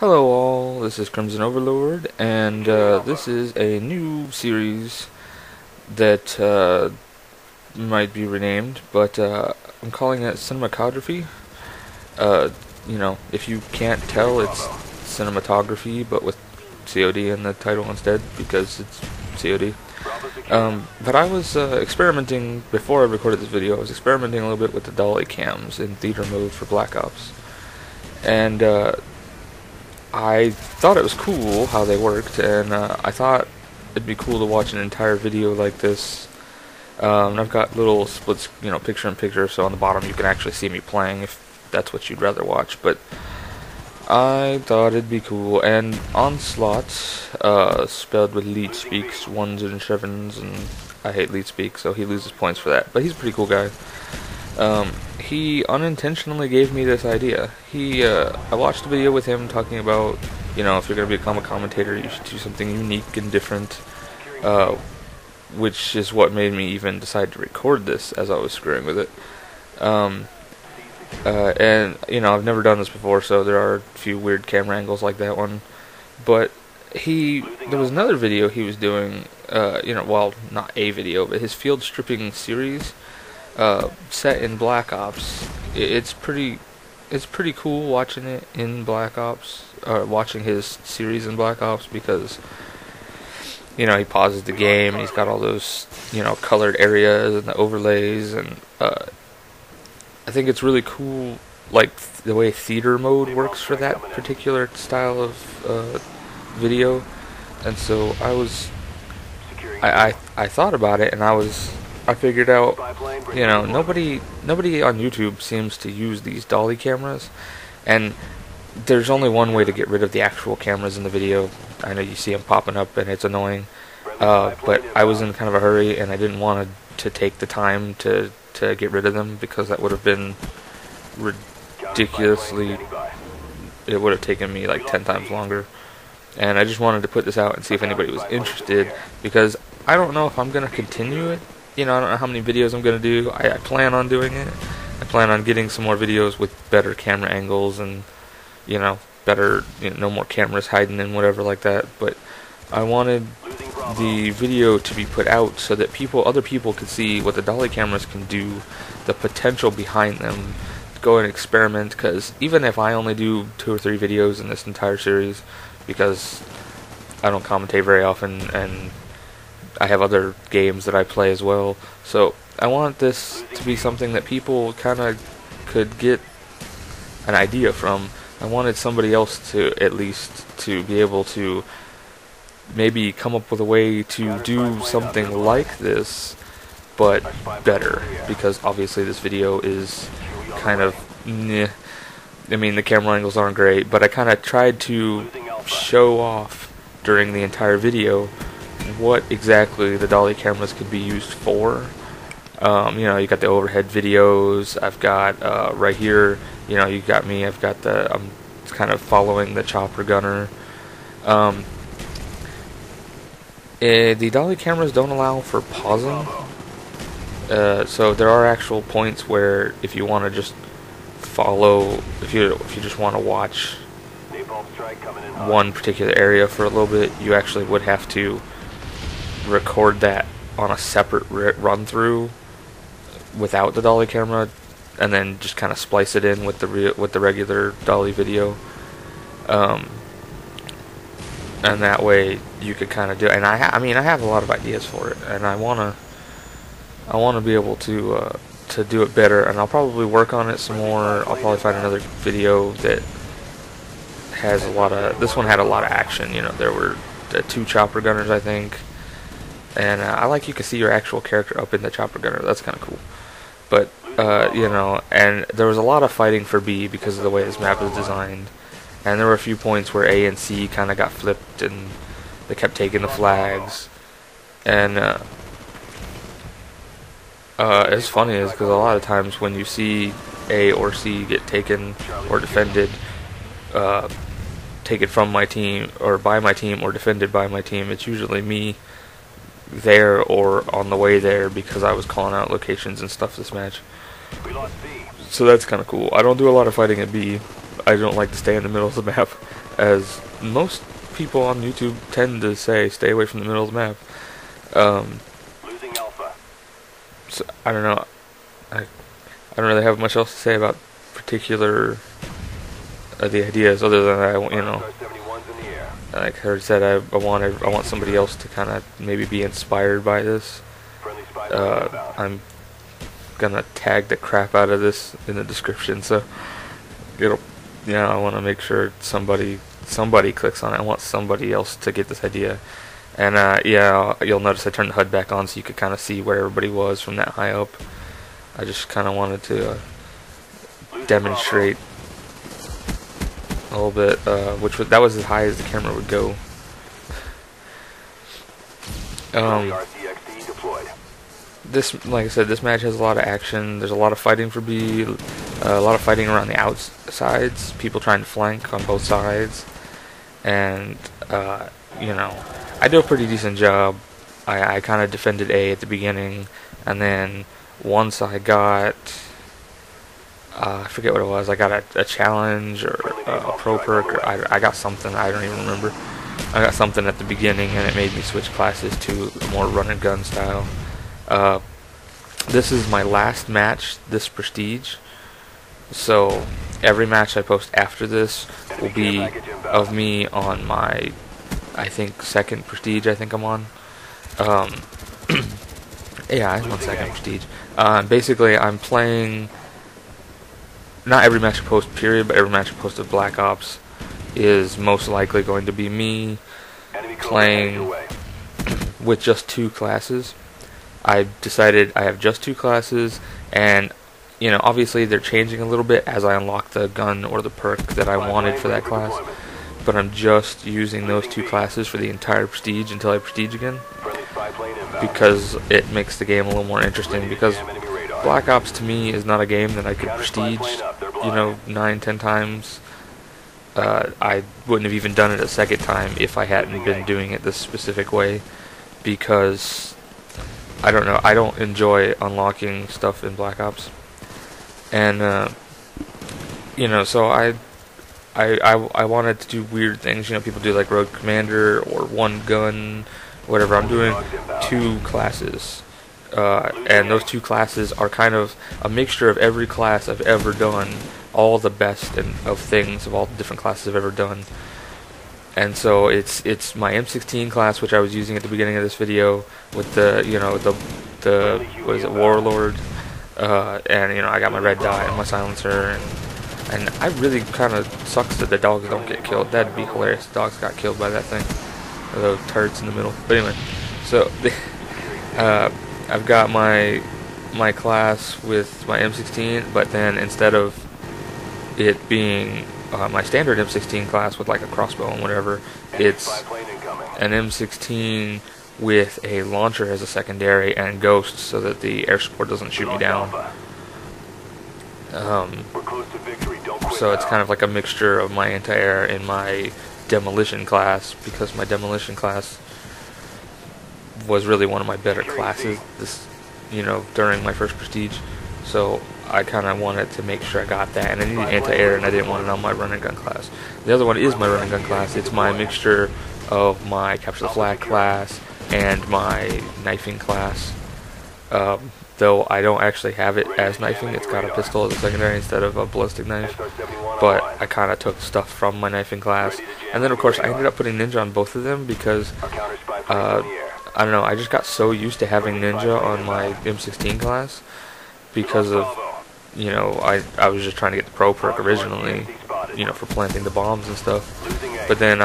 Hello all, this is CrimsenOverlord, and this is a new series that might be renamed, but I'm calling it CinemaCoDraphy. Uh, if you can't tell, it's cinematography, but with COD in the title instead, because it's COD. But I was experimenting, before I recorded this video, I was experimenting a little bit with the Dolly Cams in theater mode for Black Ops. And I thought it was cool how they worked, and I thought it'd be cool to watch an entire video like this. And I've got little splits, picture-in-picture, so on the bottom you can actually see me playing if that's what you'd rather watch. But I thought it'd be cool. And Onslaught, spelled with leet speaks, 1s and 7s, and I hate leet speak, so he loses points for that. But he's a pretty cool guy. He unintentionally gave me this idea. I watched a video with him talking about, if you're going to become a commentator, you should do something unique and different, which is what made me even decide to record this as I was screwing with it. And, I've never done this before, so there are a few weird camera angles like that one. But there was another video he was doing, well, not a video, but his field stripping series, set in Black Ops. It's pretty cool watching it in Black Ops, or watching his series in Black Ops, because he pauses the game and he's got all those colored areas and the overlays, and I think it's really cool, like the way theater mode works for that particular style of video. And so I thought about it, and I figured out, nobody on YouTube seems to use these dolly cameras, and there's only one way to get rid of the actual cameras in the video. I know you see them popping up and it's annoying, but I was in kind of a hurry and I didn't want to take the time to get rid of them, because that would have been ridiculously, it would have taken me like 10 times longer. And I just wanted to put this out and see if anybody was interested, because I don't know if I'm going to continue it. I don't know how many videos I'm going to do. I plan on doing it. I plan on getting some more videos with better camera angles and, better, no more cameras hiding and whatever like that. But I wanted the video to be put out so that other people could see what the dolly cameras can do, the potential behind them, go and experiment, because even if I only do 2 or 3 videos in this entire series, because I don't commentate very often, and I have other games that I play as well, so I want this to be something that people kind of could get an idea from. I wanted somebody else to, at least, to be able to maybe come up with a way to do something like this, but better, because obviously this video is kind of meh. I mean, the camera angles aren't great, but I kind of tried to show off during the entire video what exactly the dolly cameras could be used for. You got the overhead videos. I've got right here, you got me. I've got I'm kind of following the chopper gunner. The dolly cameras don't allow for pausing, so there are actual points where if you want to just follow, if you just want to watch one particular area for a little bit, you actually would have to record that on a separate run through without the dolly camera, and then just kind of splice it in with the regular dolly video, and that way you could kind of do it. And I have a lot of ideas for it, and I wanna be able to do it better, and I'll probably work on it some more. I'll probably find another video that has a lot of, this one had a lot of action. There were 2 chopper gunners, I think. And I like you can see your actual character up in the chopper gunner. That's kind of cool. But, and there was a lot of fighting for B because of the way this map is designed. And there were a few points where A and C kind of got flipped and they kept taking the flags. And it's funny is because a lot of times when you see A or C get taken or defended, taken from my team or by my team or defended by my team, it's usually me there or on the way there, because I was calling out locations and stuff this match. So that's kind of cool. I don't do a lot of fighting at B. I don't like to stay in the middle of the map, as most people on YouTube tend to say stay away from the middle of the map. Losing Alpha. So I don't know. I don't really have much else to say about particular the ideas, other than like Herb said, I want somebody else to kind of maybe be inspired by this. I'm gonna tag the crap out of this in the description, so I want to make sure somebody clicks on it. I want somebody else to get this idea. And you'll notice I turned the HUD back on so you could kind of see where everybody was from that high up. I just kind of wanted to demonstrate a little bit, that was as high as the camera would go. This, like I said, this match has a lot of action. There's a lot of fighting for B, a lot of fighting around the outsides, people trying to flank on both sides, and I do a pretty decent job. I kind of defended A at the beginning, and then once I got, I forget what it was, I got a challenge or a pro perk, or I got something, I don't even remember. I got something at the beginning, and it made me switch classes to a more run and gun style. This is my last match this prestige, so every match I post after this will be of me on my, I think, second prestige. I think I'm on. Yeah, I'm on second prestige. Basically, I'm playing. Not every match I post, period, but every match I post of Black Ops is most likely going to be me playing with just 2 classes. I decided I have just 2 classes, and obviously they're changing a little bit as I unlock the gun or the perk that I wanted for that class, but I'm just using those 2 classes for the entire prestige until I prestige again, because it makes the game a little more interesting. Because Black Ops to me is not a game that I could prestige 9-10 times. I wouldn't have even done it a second time if I hadn't been doing it this specific way, because I don't know, I don't enjoy unlocking stuff in Black Ops, and so I wanted to do weird things. People do like Rogue Commander or one gun, whatever. I'm doing 2 classes, and those 2 classes are kind of a mixture of every class I've ever done, all the best of things of all the different classes I've ever done. And so it's my M16 class, which I was using at the beginning of this video with the what is it, Warlord, and I got my red dot and my silencer, and I really kind of sucks that the dogs don't get killed. That'd be hilarious. The dogs got killed by that thing, or those turrets in the middle. But anyway, so I've got my class with my M16, but then instead of it being my standard M16 class with like a crossbow and whatever, it's an M16 with a launcher as a secondary and ghost, so that the air support doesn't shoot me down. So it's kind of like a mixture of my anti-air and my demolition class, because my demolition class was really one of my better classes during my first prestige. So I kind of wanted to make sure I got that, and I needed anti-air, and I didn't want it on my run and gun class. The other one is my run and gun class. It's my mixture of my capture the flag class and my knifing class. Though I don't actually have it as knifing, it's got a pistol as a secondary instead of a ballistic knife. But I kind of took stuff from my knifing class, and then of course I ended up putting ninja on both of them because I don't know, I just got so used to having ninja on my M16 class because of I was just trying to get the pro perk originally, for planting the bombs and stuff. But then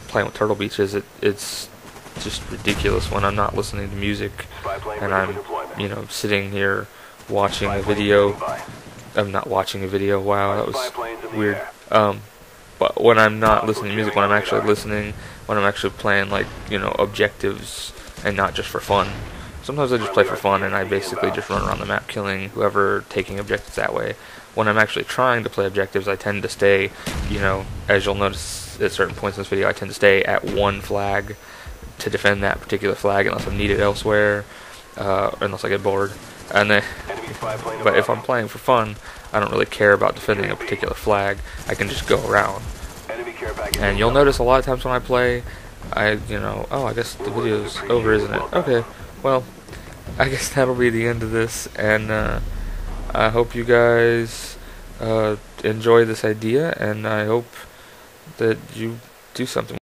playing with Turtle Beaches, it's just ridiculous when I'm not listening to music and I'm sitting here watching a video. I'm not watching a video. Wow, that was weird. But when I'm not listening to music, when I'm actually listening, when I'm actually playing like objectives and not just for fun. Sometimes I just play for fun, and I basically just run around the map killing whoever taking objectives that way. When I'm actually trying to play objectives, I tend to stay, as you'll notice at certain points in this video, I tend to stay at one flag to defend that particular flag unless I'm needed elsewhere, or unless I get bored. And then But if I'm playing for fun, I don't really care about defending a particular flag. I can just go around. And you'll notice a lot of times when I play, oh, I guess the video's over, isn't it? Okay, well, I guess that'll be the end of this, and I hope you guys enjoy this idea, and I hope that you do something